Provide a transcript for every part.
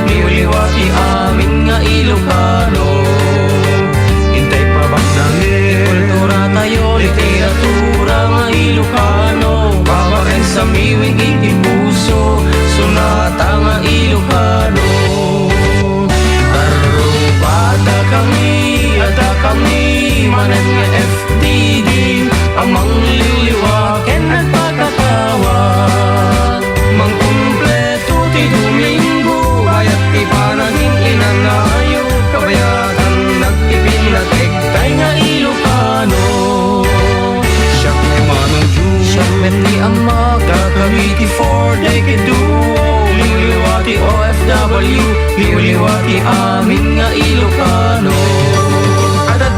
Niuliwati amin nga Ilocano. Hintay pa bang nangin kultura tayo, literatura nga Ilocano. Babaen sa miwing itipuso, sunata nga Ilocano. Arubada kami, ada kami, manen nga FTD. Amang liliwaken at pagkatawag, mang kumpleto ti Domingo. Bayat ti panaging inanayo, kabayatan nagtipinateg tay nga Ilocano. Siyak may manang June, siyak met ni Ama, kakabiti for decade duo. Liwliwati OFW, liwliwati amin nga Ilocano.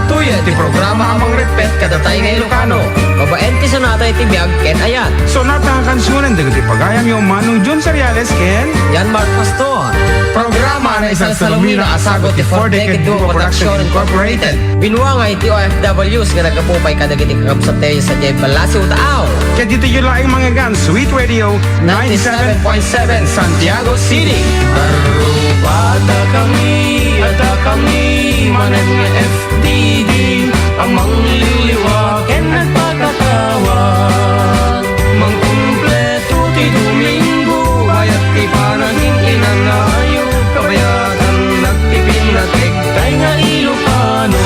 Tuya ti programa amang repet kada tayo nga Ilocano. Babaen ti sonata iti biyag ken ayan. Sonata ang kansunan dagiti pagayam yung Manong John Seriales ken Yan Mark Pastor. Programa na isang salumina asagot ti 4 Decade Duo Production Incorporated. Binuangay ti OFWs nga nagkapupay kadagiti kakabsat tayo sa Jay Balasi Utaaw. kaya dito yung laing mga gan Sweet Radio 97.7 Santiago City. Arubada kami, ada kami, manen nga FTD. Amang liliwaken at pagkatawag, mang kumpleto ti Domingo. Bayat ti panaging inanayo, kabayatan nagtipinateg tay nga Ilocano.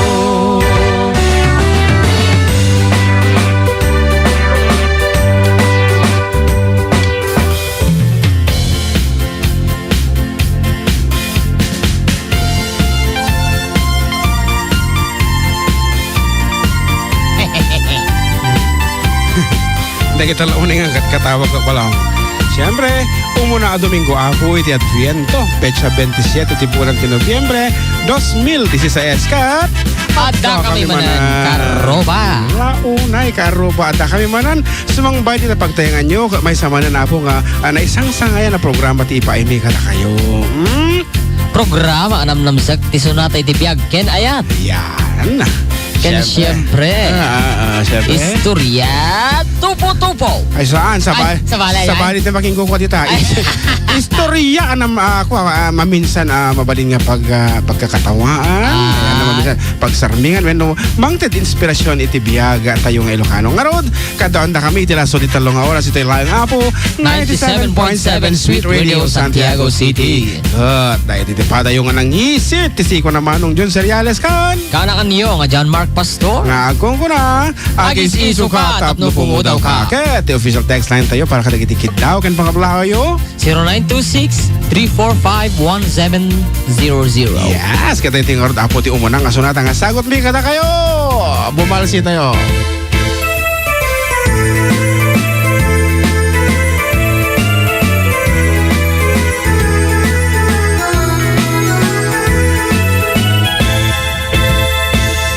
Dahil kita launing ang katawag ka pa lang. Siyempre, umuna Domingo ako iti Adviento, pecha 27 ti bulan ti Nobyembre 2016 kat Adda kami manan karoba. Launay karoba, adda kami manan. Sumangbay din na pagtayangan nyo, may sama na po nga na isang sangayan na programa ti ipaimi ka na kayo. Programa anam-namsak ti sonata iti biyag ken ayan. Yan. Ken siyempre. Siyempre. Istorya tupo-tupo. Ay saan? Sa Ay, sa balay, Sa balay na making kukuha dito. Istorya anam ako maminsan mabalin nga pagkakatawaan. Maminsan pagsarmingan when mangted inspirasyon iti biyaga tayong Ilocano. Ngarod kadaon na kami tila so dito nga oras ito lang apo 97.7 Sweet Radio Santiago City. Dahil iti pada yung nang isip tisiko na Manong John Seriales kan. Kanakan niyo nga John Mark Pastor. Nga kung kuna Agis iso ka, tapno pumudaw ka. Ket official text line tayo para kadagiti daw kan pangablayo 0926-345-1700. Yes, katay tingor dapo ti umunang asunata nga sagot mi kada kayo. Bumalsi tayo.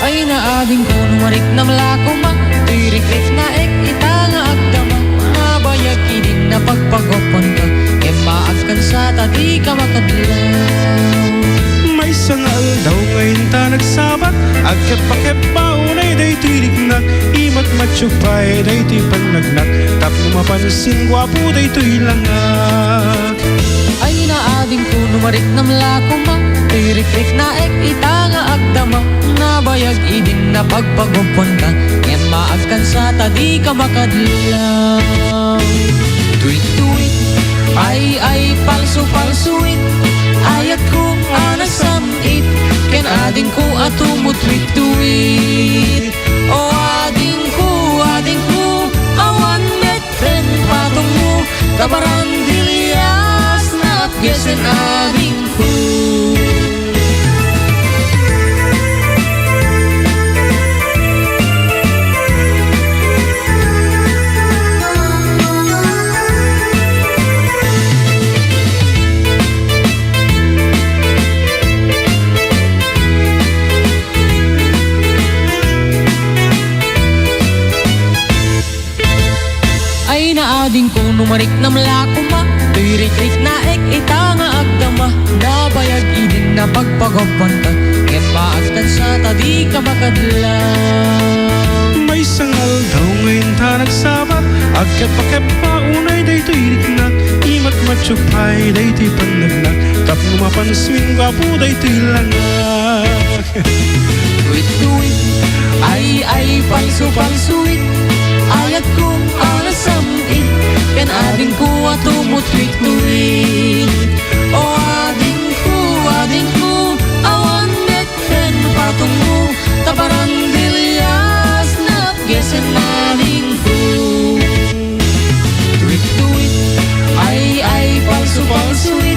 Ay naading ko numarik na malako ma, tirik-rik na ek itanga agdama. Nabayag kinin na pagpagopon ka, emaag kan sa tadi ka makadlaw. May sangal daw ngayon ta nagsabat, agkep-pakep paunay day tilignak, imat matsyupay day ti panagnak, tapno mapansin gwapo day tuy langak. Ay naading ko numarik na malako ma, tirik-rik na ek itanga agdama. Nabayag idin na pagpagopon ka, emaag kan sa tadi ka makadlaw. Tweet-tweet, ay palso-palsuit, ayat ko anasamit, ken ading ko atumutweet-tweet. O ading ko, awan net friend patong mo, kabarandilias na apyesen ading ko. Ay naading ko numarik na malako ma, tirik-rik na ek itanga agdama. Nabayag idin na pagpagopon ka, emaag kan sa tadi ka makadlaw. May sangal daw ngayon ta nagsabat, agkep-pakep paunay day tuy rignak, imat matsyupay day ti panagnak, tapno gwapo day tilangak. Tuwit-tuwit, ay palso-palsuit. Ayat ko alasamit, kan ading ko atumot tuwit-tuwit. O ading ko, awan beten patong mo, tabarang dilyas, napgesen ading ko. Tuwit-tuwit, ay palso-palsuit.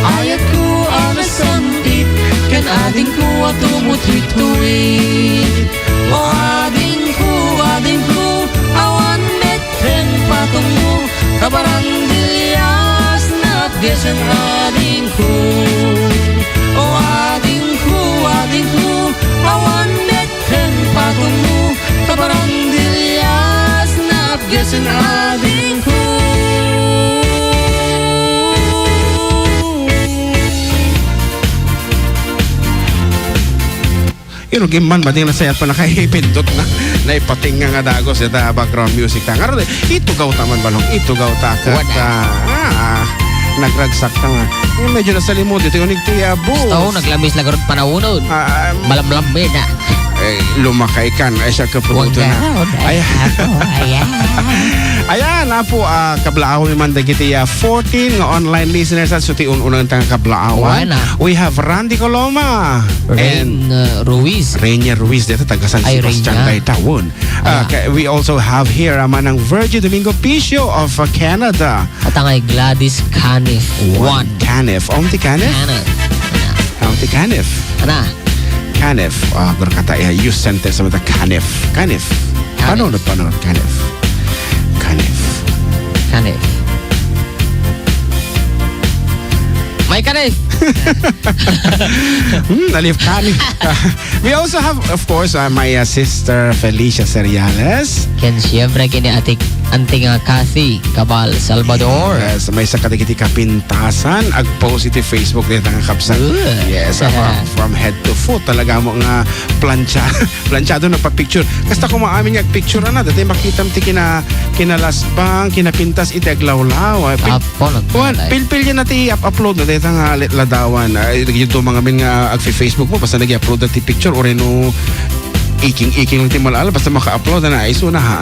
Ayat ko alasamit, kan ading ko atumot tuwit-tuwit. O ading ko, awan beten patong mo, tabarang dilyas, napgesen ading ko. O ading ko, awan beten patong mo, tabarang dilyas, napgesen ading ko. Irugim man bading na sayat pa nakahipindot na ipating nga dagos ita background music ta. Ngaro ito gaw taman balong ito gaw ta kat nagragsak ta nga. Medyo nasalimod ito yung nigtuya bus. Gusto, naglamis na garot panahunod. Malamlambe na. Lumakay kan ay siya kapunuto na. Ayan na po kablaaw ni Mandagiti 14 nga online listeners at suti unang tang kablaawan. We have Randy Coloma and Reina Ruiz dito taga San Sebastian kay Tawon. We also have here manang Virgin Domingo Pisio of Canada. At ang Gladys Canif 1. Canif. Omti Canif? Omti Canif. Ana? Canif. Berkata ya use sentence sama Canif. Canif. Panunod. Canif. May Canif. Alif Canif. We also have, of course, my sister Felicia Seriales. Ken siyempre kini anting Kathy Cabal Salvador. Yes, may sa kadigiti kapintasan ag positive Facebook dito nga kapsan. Yes, from head to foot talaga mo nga planchado na pa-picture. Kasta ko maamin nga picture na dati makita mo kinalasbang, kinapintas iti aglawlaw. Pilpil yan natin upload na dito nga ladawan. Ito mga min nga ag-Facebook mo basta nag-upload na ti picture or no iking lang timalaala basta maka-upload na iso na ha.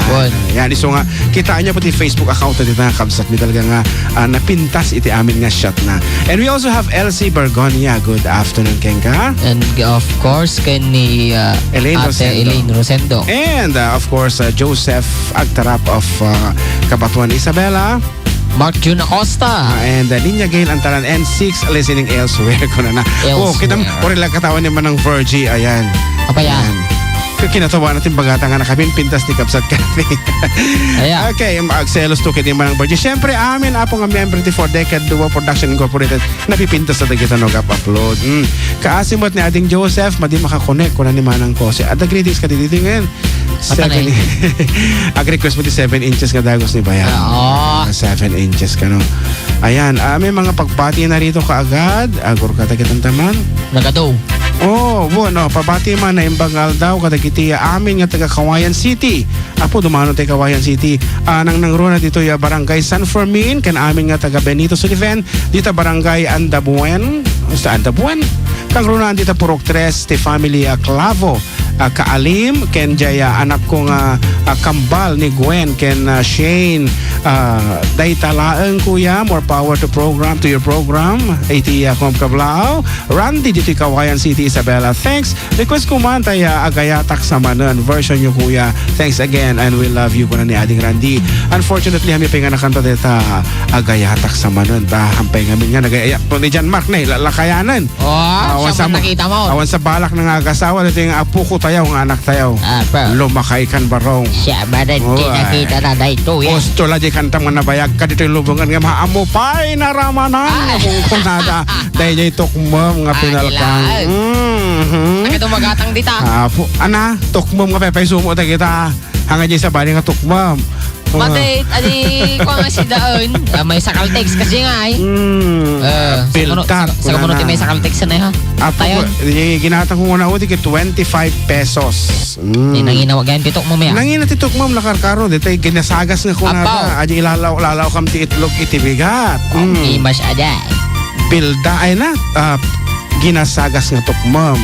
Yan iso nga kitaan niya pati Facebook account na dito nga kabsat mi talaga nga napintas iti amin nga shot na. And we also have LC Bergonia. Good afternoon Kenka. And of course ni Elaine Rosendo. And of course Joseph Agtarap of Kabatuan Isabela. Mark June Acosta. And Linya Gail Antalan and 6 listening elsewhere ko na. Kita mo lang katawan naman ng Virgie. Ayan. Ayan. Kinatawa natin bagata nga nakabin pintas ni Kapsat Cafe. Okay, magselos to kiti manang Virgie. Siyempre amin apo nga member ti for Decade Duo Production Incorporated napipintas sa dagita upload. Kaasimot ni ating Joseph madi makakonek ko na ni manang ko. Adda greetings ka dito ngayon. 7 request mo ti 7 inches ka dagos ni Bayan. 7 inches ka no. Ayan, may mga pagbati na rito kaagad. Agor ka tagitan taman. Nagataw. Bueno, pabati man na imbangal daw kadagiti amin nga taga Kawayan City. Apo dumano tayo Kawayan City. Nang nangruna dito ya barangay San Fermin kan amin nga taga Benito Sullivan. Dito barangay Andabuen. Sa Andabuen. Kang runaan dito Purok 3 ti family Clavo. Kaalim ken jaya anak ko nga kambal ni Gwen ken Shane daytalaeng kuya more power to your program iti kom kablao Randy dito Kawayan City Isabela thanks request ko man taya agayatak sa manen version nyo kuya thanks again and we love you kuna ni ading Randy unfortunately kami pa nga nakanta dita agayatak sa manen hampay ngamin nga nagaya po ni John Mark na lakayanan siya nakita mo awan sa balak ng agasawa dito yung apo ko tayo ang anak tayo lumakay kan barong siya ba rin kinakita na dahito yan gusto lang di kantang manabayag ka dito yung lubungan nga maamupay na ramanan kung kunada dahil dyan tukmom nga pinalkang nakitumagatang dita tukmom nga pepay sumo ta kita hanga dyan sa bali nga tukmom Mate, ko nga si Daon. May sakaltex kasi nga ay. Piltar. Sa kamunuti may sakaltex na ha. Apo, ginatang ko nga na 25 pesos. Nanginawag yan, titok mo maya. Titok mo, lakarkaro. Dito ginasagas nga ko na ba. Adi ilalaw kam ti itlog itibigat. Imas ada. Pilda, ay na. ginasagas nga tukmam.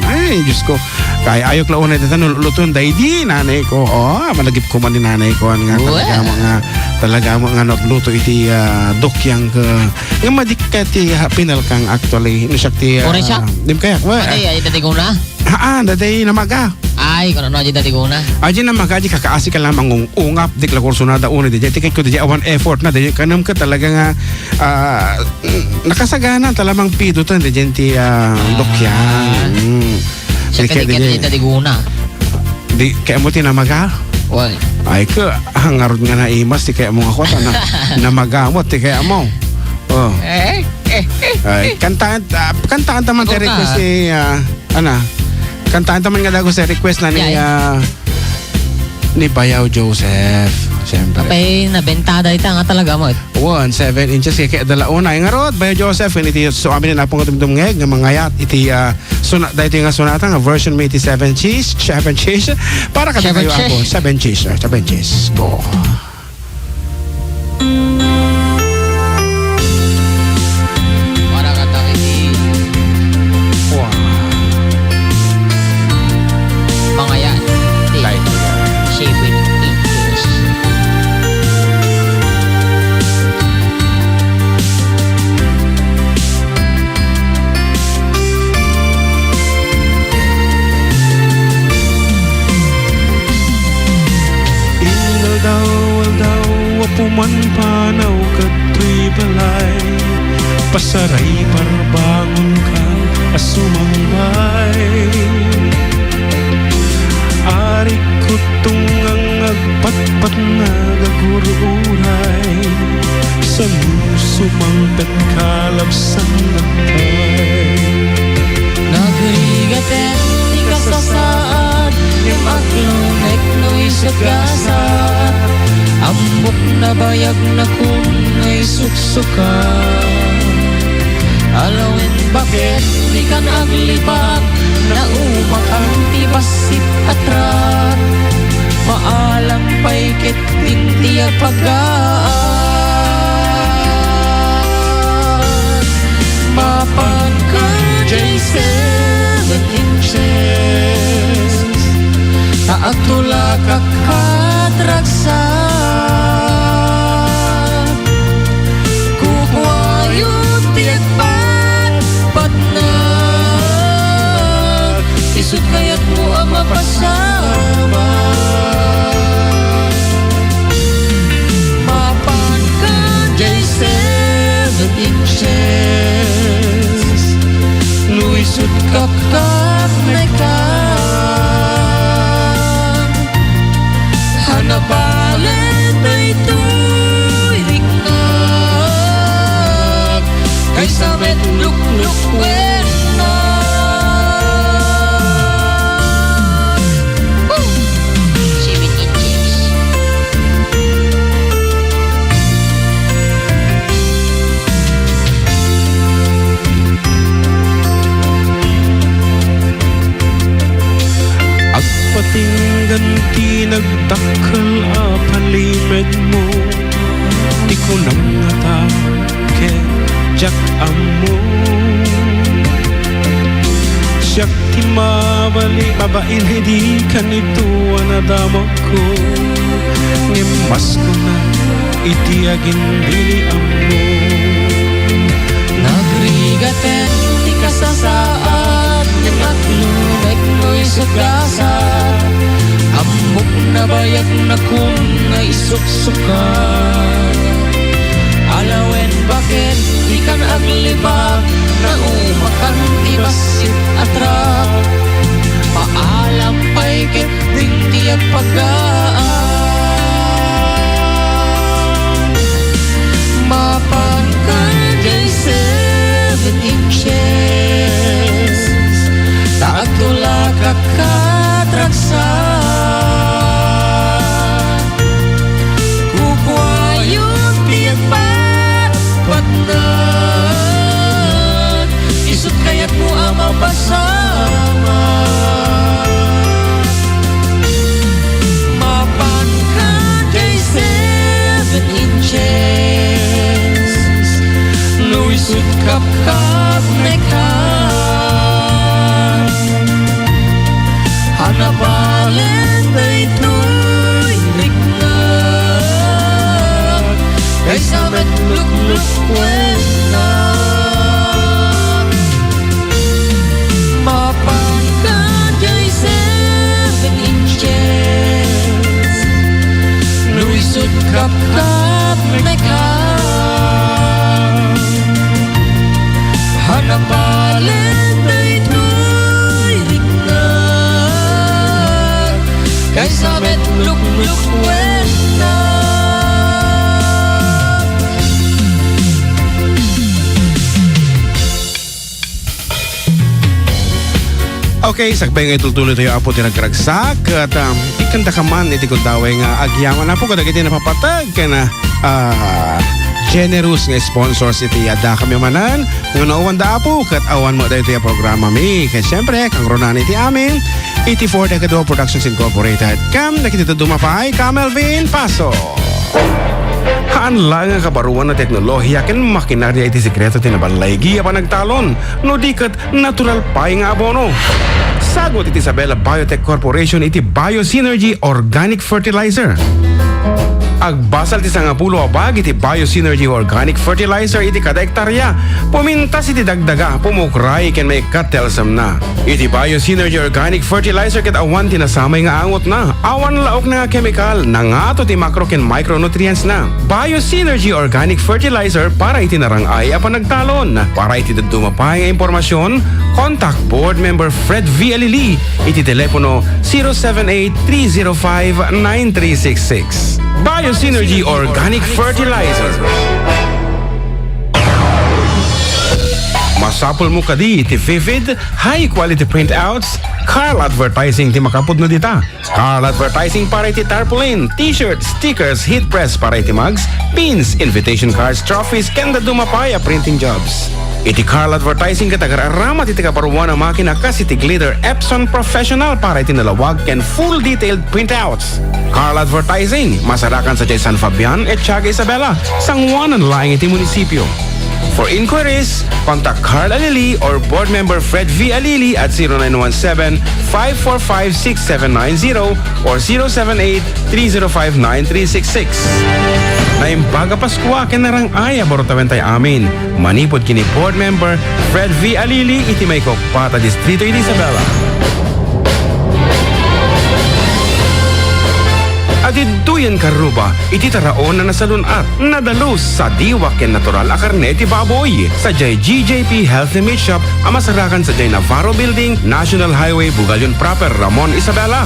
Ay, Diyos ko. Kaya ayok laon na dito luton day di nanay ko. Malagip ko man ni nanay ko nga talaga mga nagluto iti dokyang nga madikati pinal kang actually no siya ti Ore siya? dim kaya Ay datiguna. daday namaga. Ay kono no datiguna. Aji namaga di kakaasi ka lamang ungap dik la kursunada una di tikay ko di awan effort na di kanam ka talaga nga nakasagana talamang pido to di ti dokyang. Siya kaya datiguna. Di kaya mo tinamaga? Wal. Ay ka hangarod nga na imas ti kaya mo ako na magamot ti kaya mo. Ay kantaan taman ti request si kantaan taman nga dago sa request na ni Bayaw Joseph. Siyempre. Kapay nabentada ita nga talaga mo. 7 inches kaya dalauna ay ngarod Bayaw Joseph iti so amin na pong tumdumngeg nga mangayat iti dahito nga sonata nga version may iti 7 cheese para kada kayo ako 7 cheese go. Para kata iti mga yan. Shape with inches. Daw apuman panaw kato'y balay pasaray parbangon ka asumambay ari kutong ang agpatpat na gagururay sa sumangpet kalabsan nagtay Nagrigaten di kasasaad yung aglunek no'y sagasat ambok na bayag na kung ay suksukan alawin bakit di ka naglibak na umakang tibasit atrat maalang pa'y kiting tiyag pagkaan mapan ka jay 7 inches taag tula kakatragsa kukwayot tiyag pat na isut kaya't mo ang mapasama mapan ka jay 7 inches luisut kakak na ka hanabalit na ito'y riknag kaysa met luk-luk na 7 inches. Agpatinggan ti nagdakkel a palimed mo di ko nang natake jak amo siyak ti mabain hindi kanito anadama ko ngimas ko na itiagin dili amo nagrigaten di kasasaad yung aglunek mo'y sagasat ambok na bayag na kung ay suksukan alawin bakit di ka naglibak na umakan tibasit atrak paalam pa'y kiting tiyag pagkaan mapan ka jay 7 inches taag tula kakatraksan kukwayot tiyag patnan isut kaya't mo ang mapasama mapan ka jay 7 inches luisut kap-kap na ka luk wena. Okay, sakbay nga itultuloy tayo apo tinagkaragsak at ikanta ka man iti kundaway nga agyaman na po kada iti napapatag ka na generous nga sponsors iti Adda kami manan nga nauwan da apo kat awan mo da iti programa mi kat syempre kang ronan iti amin 84 Decado Productions Incorporated kam nakita dumapay Kamelvin Paso. Haan lang ang kabaruan na teknolohiya ken makinarya iti sikreto tinabalaygi pa nagtalon no dikat natural pay nga abono. Sagot iti Isabela Biotech Corporation iti Biosynergy Organic Fertilizer. Agbasal ti sangapulo abag iti Biosynergy Organic Fertilizer iti kada hektarya. Pumintas iti dagdaga, pumukray ken may katelsam na. Iti Biosynergy Organic Fertilizer ket awan tinasamay nga angot na. Awan laok na chemical, nangato ti macro ken micronutrients na. Biosynergy Organic Fertilizer para iti narangay apan nagtalon. Para iti dumapay nga impormasyon, contact board member Fred V. Alili iti telepono 078-305-9366. Biosynergy Organic Fertilizer. Masapol mo kadi iti vivid, high quality printouts, Carl Advertising ti makapud no dita. Carl Advertising para iti tarpaulin, t-shirts, stickers, heat press para iti mugs, pins, invitation cards, trophies, kenda dumapaya printing jobs. Iti Carl Advertising katagararamat iti kaparuan ang makina kas iti glitter Epson Professional para iti nalawag ken full detailed printouts. Carl Advertising, masarakan sa San Fabian et Tiaga Isabela, sangwanan laing iti munisipyo. For inquiries, contact Carl Alili or board member Fred V. Alili at 0917-545-6790 or 078-305-9366. Naimbaga Paskwa kenarang aya borotawentay amin. Manipod kini board member Fred V. Alili iti may Pata Distrito iti Isabela. At iduyan karuba, iti taraon na nasalunat, nadalus sa diwak ken natural a karne ti baboy. Sa jay GJP Healthy Meat Shop, amasarakan sa jay Navarro Building, National Highway, Bugalyon Proper, Ramon, Isabela.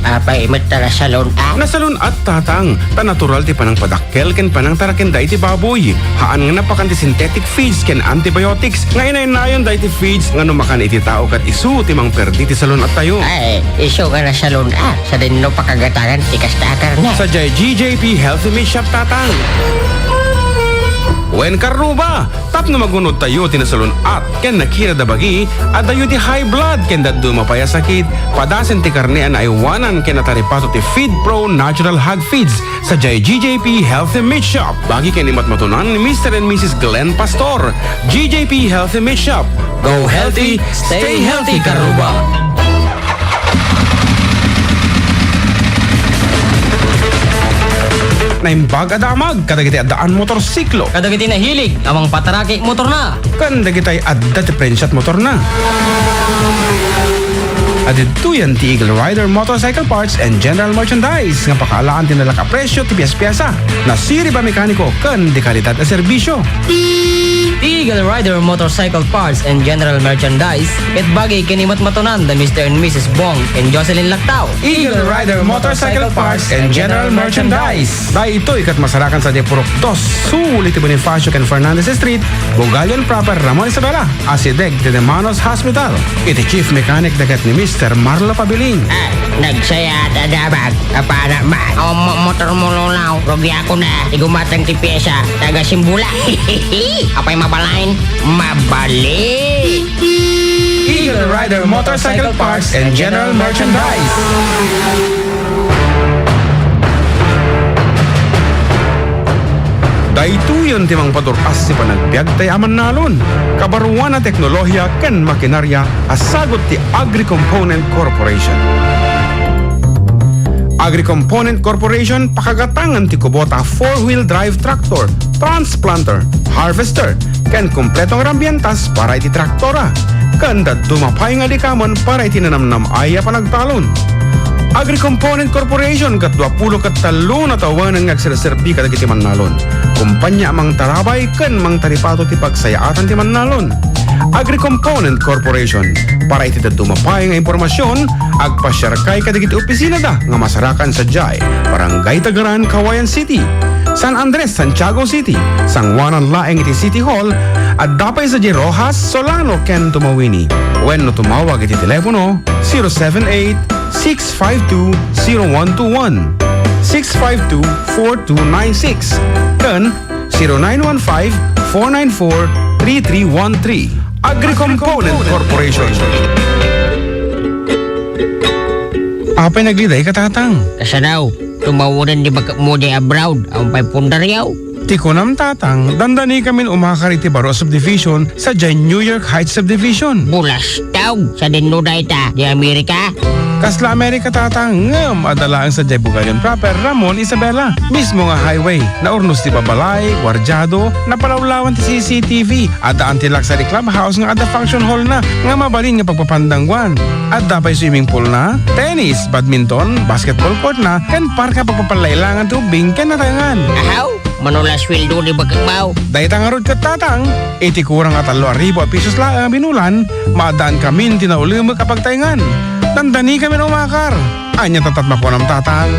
Apay imot tara salon Nasalunat tatang, natural ti panang padakkel ken panang taraken da iti baboy. Haan nga napakan ti synthetic feeds ken antibiotics, nga inaynayon da iti feeds nga numakan iti tao kat isu ti mang perdi ti salunat tayo. Iso ka na salon sa din no pakagataran ikas takar na. Sa jay GJP Healthy Meat Shop tatang. Wen karuba, tap na magunod tayo tinasalon at ken nakira da bagi at dayo ti high blood ken daduma paya sakit padasen ti karnean ay wanan ken nataripato ti Feed Pro Natural Hog Feeds sa jay GJP Healthy Meat Shop. Bagi ken imat matunan ni Mr. and Mrs. Glenn Pastor. GJP Healthy Meat Shop. Go healthy, stay healthy karuba. Naimbag adamag, kadagiti addaan motorsiklo. Kadagiti nahilig, amang pataraki motor na. Kadagiti adda ti prensat motor na. At ito yan ti Eagle Rider Motorcycle Parts and General Merchandise nga pakaalaan ti nalaka presyo ti piyas-piyasa na siri ba mekaniko kan di kalidad na serbisyo. Eagle Rider Motorcycle Parts and General Merchandise ket bagay kinimat matunan da Mr. and Mrs. Bong and Jocelyn Lactao. Eagle Rider Motorcycle Parts and General Merchandise. Dahil ito ikat masarakan sa Depurok 2, sulit ti Bonifacio ken Fernandez Street, Bugalyon Proper, Ramon, Isabela. Asideg ti Demanos Hospital. Iti Chief Mechanic dagat ni Mr. Marlo Pabiling. Nagsaya dadabag para motor mo lulaw rogya ko na igumatang ti pyesa taga Simbula. Apay mabalain mabali. Eagle Rider Motorcycle Parts and General Merchandise. Daituyon timang paduras si panagbiag tayaman nalon. Kabaruan na teknolohiya ken makinarya asagot ti Agri-Component Corporation. Agri-Component Corporation pakagatangan ti kubota 4-wheel drive tractor, transplanter, harvester, ken kompletong rambientas para iti traktora. Kanda dumapay nga likamon para iti nanamnam aya panagtalon. Agri-Component Corporation kat 20 kat 3 na tawanan nga agsilaserbi kadagiti Mannalon. Kumpanya amang tarabay ken mang taripato ti pagsayaatan ti Mannalon. Agri-Component Corporation. Para iti dumapay nga impormasyon, agpasyarkay kadagiti opisina da nga masarakan sa Jai, Barangay Tagaran, Kawayan City, San Andres, Santiago City, San Juanan Laeng iti City Hall, at dapay sa J. Rojas, Solano, Ken Tumawini. When no tumawag iti telepono 078-652-0121, 652-4296, ken 0915-494-3313. Agri-Component Corporation. Apay nagliday katatang? Kasanaw, tumawanan di baka mo di abroad, ang pay pundaryaw. Ti ko nam tatang, dandani kami umakar iti Baro Subdivision sa Giant New York Heights Subdivision. Bulas taog sa dinuda ita di Amerika. Kasla Amerika tatang, ngam adalaan sa Jai Bugayan proper, Ramon, Isabela. Mismo nga highway, naurnos ti babalay, wardyado, napalawlawan ti CCTV, adaan ti Luxury Clubhouse nga ada function hall na, nga mabalin nga pagpapandangwan. At dapay swimming pool na, tennis, badminton, basketball court na, kan parka pagpapalailangan tubing, kan natangan. Ahaw, manulas sweldo ni bagagbaw. Dahil tangarod ka tatang, iti kurang at 2,000 pesos lang binulan, maadaan kami tinaulimag kapag taingan. Dandani kami ng umakar. Anya tatatma ko ng tatang.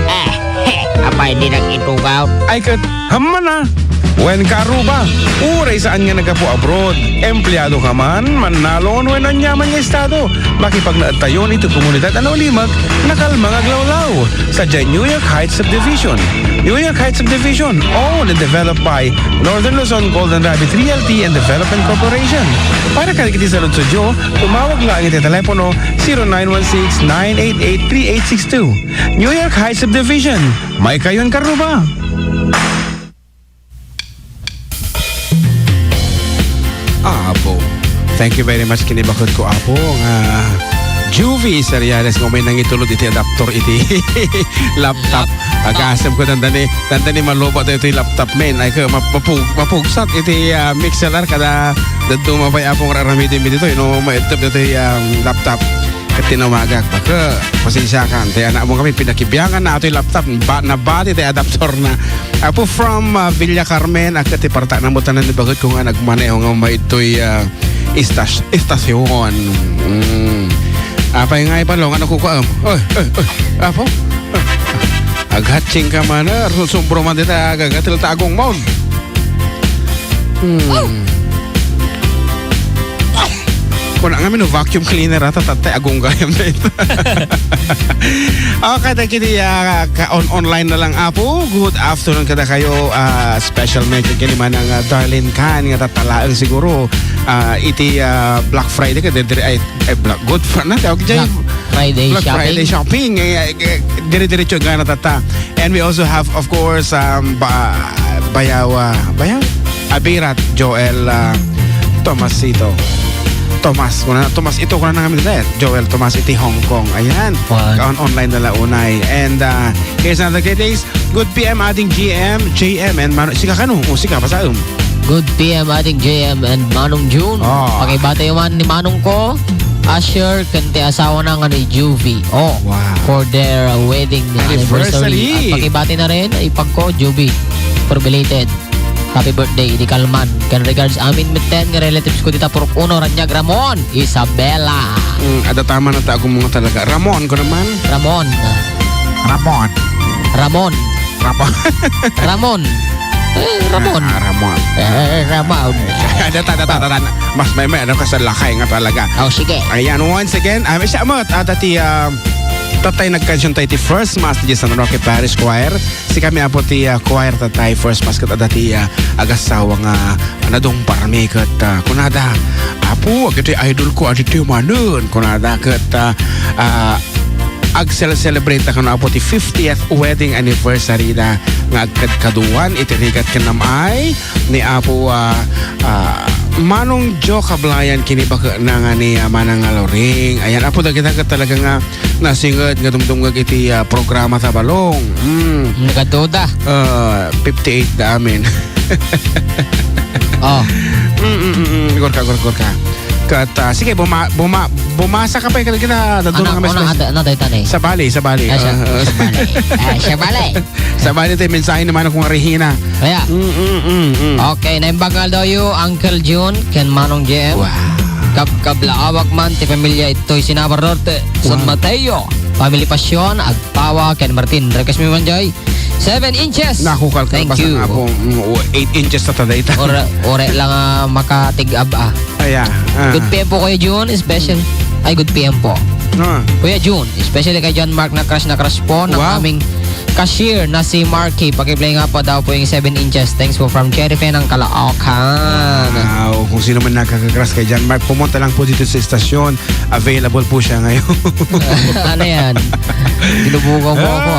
Apay di nag-itugaw. Ay kat, hamman na. Wen karuba, uray saan nga nagapo abroad. Empleyado ka man, manalon, wen anyaman nga estado. Makipag naatayon ito komunidad ano limag, nakalmang aglawlaw sa New York Heights Subdivision. New York Heights Subdivision, owned and developed by Northern Luzon Golden Rabbit Realty and Development Corporation. Para kalikiti sa Lutsudio, tumawag lang iti telepono 0916-988-3862. New York Heights Subdivision, may kayon karuba. Apo. Thank you very much kinibakod ko Apo nga Juvie Seriales nga may nangitulod iti adapter iti laptop. Agasam ko dandani malubat ito yung laptop men ay ka mapugsat iti mixer kada dadto mapay Apong raramidin dito no maitap dito yung laptop kat tinawagak baka pasensya kan kaya na mo kami pinakibiyangan na ito yung laptop nabati iti adapter na Apo from Villa Carmen at iti parta na mo tanan ni bagot ko nga nagmaneho nga may ito'y istasyon. Apay nga ipalong ano ko Apo aghatching ka man na sumbro man dito agagatil tagong mo. Kuna nga mino vacuum cleaner ata tatay agong gayam na ito. Okay, kiti online na lang Apo. Good afternoon kada kayo. Special mention kini man ang Darlene Khan nga tatalaan siguro iti Black Friday ka ay Good Friday na Black Friday shopping. Dire-diretso nga natata. And we also have of course Bayaw Abirat Joel Tomasito Tomas ito ko na namin dito Joel Tomas iti Hong Kong ayan online na launay and here's another great days. Good PM ating JM and sika kanu sika pasaum. Good PM ating JM and Manong June. Pakibate man ni Manong ko Asher kanti asawa na nga ni Juvie for their wedding anniversary. At pakibate na rin ipag ko Juvie for belated happy birthday di Kalman. Can regards amin mitten nga relatives ko dita purok uno Ranyag Ramon Isabela. Ada tama na tago mga talaga. Ramon ko naman. Ramon. Ramon. Ada mas may ano ka sa lakay nga talaga. Sige. Ayan, once again, siya mo dati tatay nagkansyon tayo ti first mass di San Roque Parish Choir. Si kami apo ti choir tatay first mass kat adati agasawa nga nadong parami kat kunada apo agati idol ko aditi manen kunada kat ag-celebrate ka na apo ti 50th wedding anniversary na nga agkadkaduan itirigat kanamay ni apo Manong Jo Kablayan kinibaka na nga ni Manang Loring. Ayan, apo dagita ka talaga nga nasingad nga dumdumgag iti programa sa balong. Nagatuda. 58 da amin. Gorka. Kat, sige, bumasa ka pa yung kita dadunang kami sa bali. Sa bali tayo mensahe naman akong Regina. Kaya. Okay, naimbagal daw yung Uncle June, Ken Manong JM. Wow. Kablaawak man ti pamilya ito'y Sinabar Norte, San Mateo, Family Pasyon, Agpawa, Ken Martin, Rekas mi manjay, 7 inches. Nakukal ka Thank pa you. sa akong 8 inches na tadayta. Ore lang makatig-ab Ayan. Good PM po Kuya June, special. Ay, good PM po. Kuya June, especially kay John Mark na crush po ng Wow. aming cashier na si Marky. Pakiplay nga po daw po yung 7 inches. Thanks po from Cherry Fan ng Caloocan. Wow, kung sino man nakakagras kay John Mark, pumunta lang po dito sa istasyon. Available po siya ngayon. Ano yan? Binubugaw mo ako.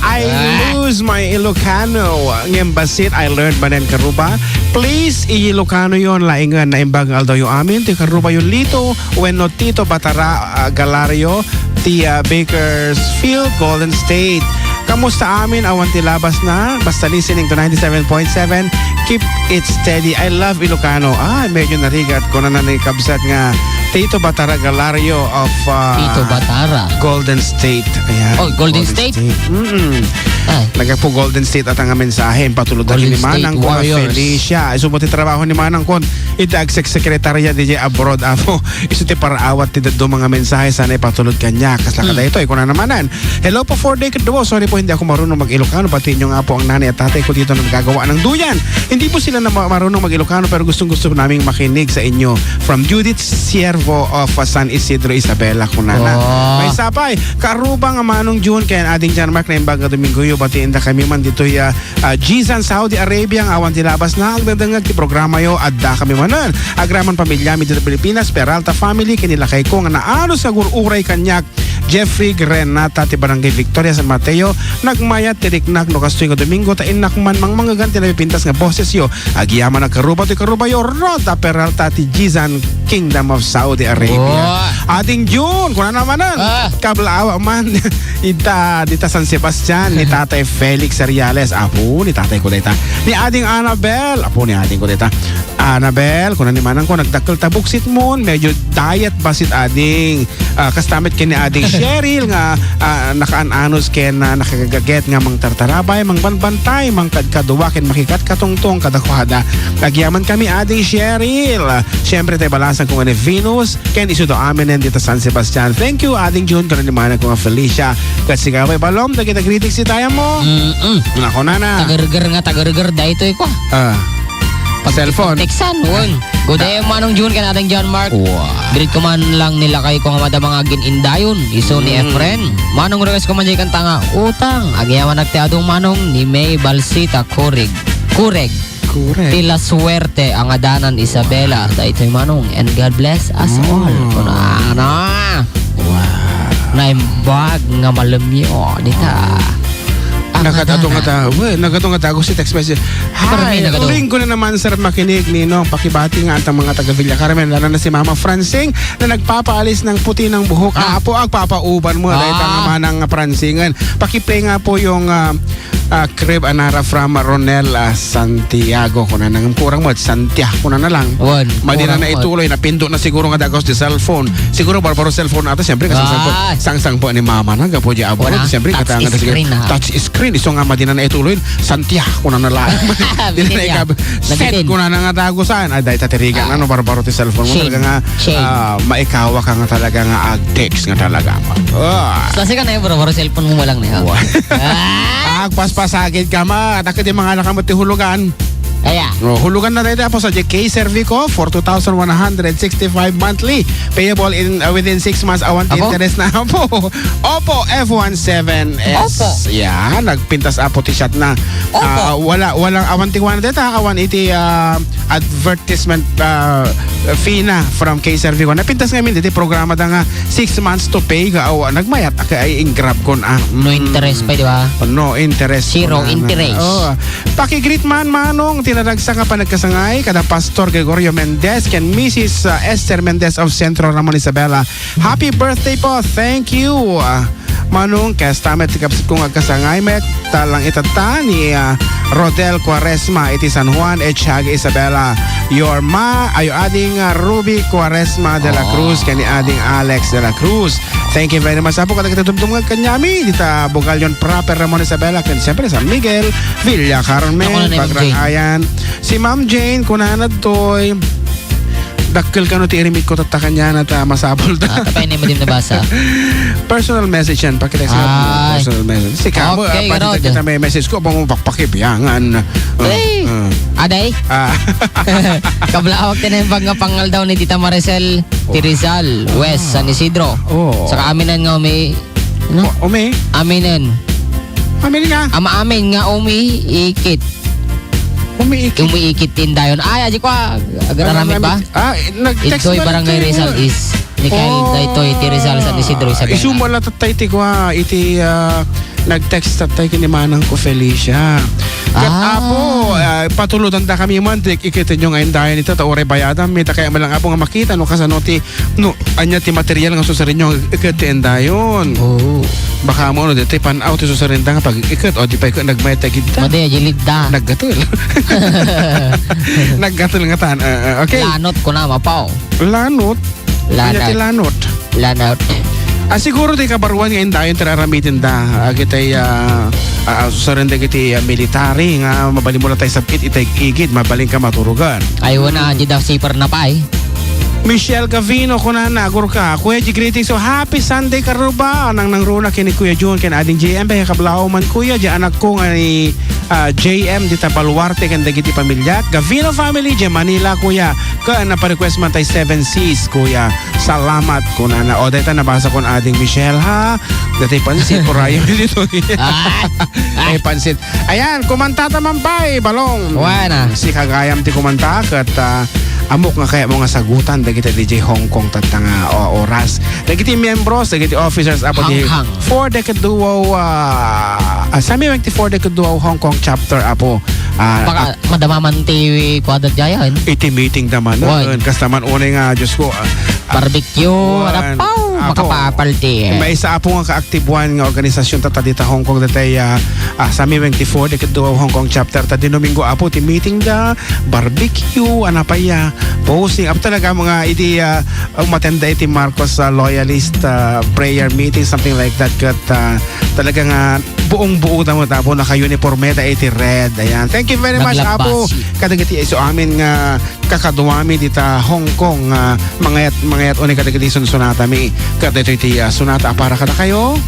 I lose my Ilocano. Ng basit, I learned Manen Karuba. Please, i-Ilocano yon laingan na imbagal daw yung amin. Ti Karuba yung lito. Bueno, Tito Batara Galario. Ti Bakersfield, Golden State. Kamusta amin? Awan ti labas na. Basta listening to 97.7. Keep it steady. I love Ilocano. Medyo narigat ko na kabsat nga Tito Batara Galario of Tito Batara. Golden State. Ayan. Oh, Golden State? Ay. Nagapo Golden State at ang mensahe patulod Golden ni Manang State ko Warriors. Felicia. Isubuti trabaho ni Manang kon itagsek sekretarya DJ abroad ako. Isuti para awat ti do mga mensahe sana ipatulod kanya. Kasla kada ito iko na namanan. Hello po for day kadwo. Sorry po hindi ako marunong mag-Ilocano pati inyo nga po ang nanay at tatay ko dito na nagagawa ng duyan. Hindi po sila na marunong mag-Ilocano pero gustong-gusto naming makinig sa inyo. From Judith Siervo of San Isidro, Isabela kunana. May sapay karuba nga Manong June kay ading John Mark na imbaga Domingo bati inda kami man dito Gizan Saudi Arabia ang awan tilabas na agdadangag ti programa yo Adda kami manan agraman pamilya mi dito Pilipinas Peralta family kinila kay ko nga naano sa gururay kanyak Jeffrey Grenata ti Barangay Victoria San Mateo nagmayat tiriknak no kastoy nga Domingo ta inak man mga ganti na pintas nga boses yo agiyaman nagkaruba ti karuba yo Roda Peralta ti Gizan Kingdom of Saudi Arabia. Ading June kuna namanan kablaawa man dita San Sebastian ni Tatay Felix Ariales apo ni tatay ko dita ni ading Annabel apo ni ading ko dita Annabel kuna ni manang ko nagdakkel tabuksit mo medyo diet basit ading kastamit kini ading Cheryl nga nakaan-anos ken nakagaget nga mang tartarabay mang banbantay mang kadkaduwaken makikat katungtong kadakwada nagyaman kami ading Cheryl syempre tay balasan ko ni Venus ken isudo amin dito San Sebastian. Thank you ading June kuna ni manang ko nga Felicia kasi gaway balom dagita greetings si tayo mo. Nako na. Tagarger dahil ito ko. Cellphone. Texan, good day Manong June kan ating John Mark. Greet ko man lang nila kay ko nga madamang agin indayon. Iso ni Efren. Manong request ko man dyan kanta nga utang. Agyaman nagteadong Manong ni May Balsita Kureg. Tila suwerte ang adanan Isabela. Dahil ito'y Manong and God bless us all. Kuna. Naimbag nga malamyo dita. Nakatatong nga tago si text message. Hi, linggo na naman sir makinig Ninong. Pakibati nga ang mga taga Villa Carmen lalo na si Mama Francing na nagpapaalis ng puti ng buhok. Apo agpapauban mo dahil nga manang Francingan. Pakiplay nga po yung crib anara from Ronel Santiago kuna nang kurang mo Santiago kuna na lang. Madina na ituloy na pindo na siguro nga dagos di cellphone. Siguro barbaro cellphone ato siyempre kasi sang po ni Mama na gapo di abo siyempre katanga touch screen iso nga madina na ituloy Santiago kuna na lang. Dili na ikab set kuna na nga dagosan ay dai tatirigan ano barbaro ti cellphone mo talaga nga maikawa ka nga talaga nga text nga talaga. Kasi ka na yung barbaro cellphone mo lang na. Pasagid ka ma, takit yung mga nakamot ti hulugan. Kaya. Hulugan na tayo po sa JK Servico for 2,165 monthly. Payable in within 6 months. Awan interest na po. Opo, F17S. Opo. Yeah, nagpintas apo ti shot na. Walang awan ti wana dito. Awan iti advertisement fee na from K Servico. Napintas ngamin dito programa da nga 6 months to pay. Nagmayat ay ingrab ko na. No interest pa, di ba? No interest. Zero interest. Pakigreet man Manong tinaragsa nga pa nagkasangay kada Pastor Gregorio Mendez ken Mrs. Esther Mendez of Centro Ramon Isabela. Happy birthday po. Thank you. Manong kastamet kapsit kong agkasangay met talang itata ni Rodel Quaresma iti San Juan Echag Isabela. Your ayo ading Ruby Quaresma de la Cruz ken ni ading Alex de la Cruz. Thank you very much. Apo kada kitudumdum kanyami dita Bugalyon proper Ramon Isabela ken siyempre San Miguel Villa Carmen Pagrangayan. Si Ma'am Jane kunanad toy Dakkel ka no ti irimit ko tatakan niya na ta masabol ta. Tapay na mo din nabasa. Personal message yan. Pakita sa Ay. personal message. Sika mo, Okay, pakita Rod. kita may message ko. Abang pakpakibiyangan. Hey! Aday? Kablawag tinembang nga pangal daw ni Tita Maricel Tirizal, West, San Isidro. Oh. Saka aminan nga umi... Ano? Umi? Aminan. Amin nga. Ama amin nga umiikit. Umiikit. Umiikit din dayon. Ay, aji ko agarami ba? Nag-text Ito'y barangay Rizal is Mikael Daytoy ti Rizal San Isidro Isabela. Isumala tatay ti kwa iti nag-text tatay kini manang ko Felicia. Kat apo patulutan da kami man ikitin nyo ngayon dahil ito ta ore bayadan mi ta kaya malang apo nga makita no kasano ti no anya ti material nga susarin nyo ikitin dayon. Oh. Baka mo no dito pan-out ti susarin da nga pag ikit o di pa ikot nagmay tagid ta. Made jilid da. Naggatul. Naggatul nga tan. Okay. Lanot ko na mapaw. Lanot. Anya ti lanot. Lanot. Siguro di kabaruan ngayon dayon tararamitin da kitay susarin da kiti military nga mabaling mo na tayo sa pit itay igid mabaling ka maturugan. Ay wana di daw sipar na pa eh. Michelle Gavino kuna nagur ka Kuya G greetings so happy Sunday karuba nang runa kini Kuya Jun ken ading JM ba kablaw man Kuya di anak ko nga ni JM di Tabalwarte ken dagiti pamilya Gavino family di Manila Kuya ka na pa-request man tay 7 Cs Kuya salamat kuna na o data nabasa kon ading Michelle ha dati pansit porayo dito ay pansit ayan kumanta ta man pay balong Wana. si kagayam ti kumanta kat amok nga kaya mga sagutan dagiti DJ Hong Kong tatanga oras dagiti membros dagiti officers apo di Hang-hang. 4 decade duo sami 24 decade duo Hong Kong chapter apo Baka madamaman ti kwadat jayan. iti meeting naman Wan. kas naman unay nga Diyos ko Barbecue, Wan. adapaw, Apo. makapapalti. may isa apo nga kaaktibuan nga organisasyon tata dita Hong Kong datay sami 24 decade duo Hong Kong chapter ta di Domingo apo ti meeting da barbecue anapaya posting apo talaga mga iti umatenda iti Marcos loyalist prayer meeting something like that kat talaga nga buong buo tamo tapo naka-uniforme ta iti red ayan thank you very much apo Naglabas. kadagiti iso amin nga kakaduami dita Hong Kong mangayat uni kadagiti sunsunata mi kadagiti sunata para kada kayo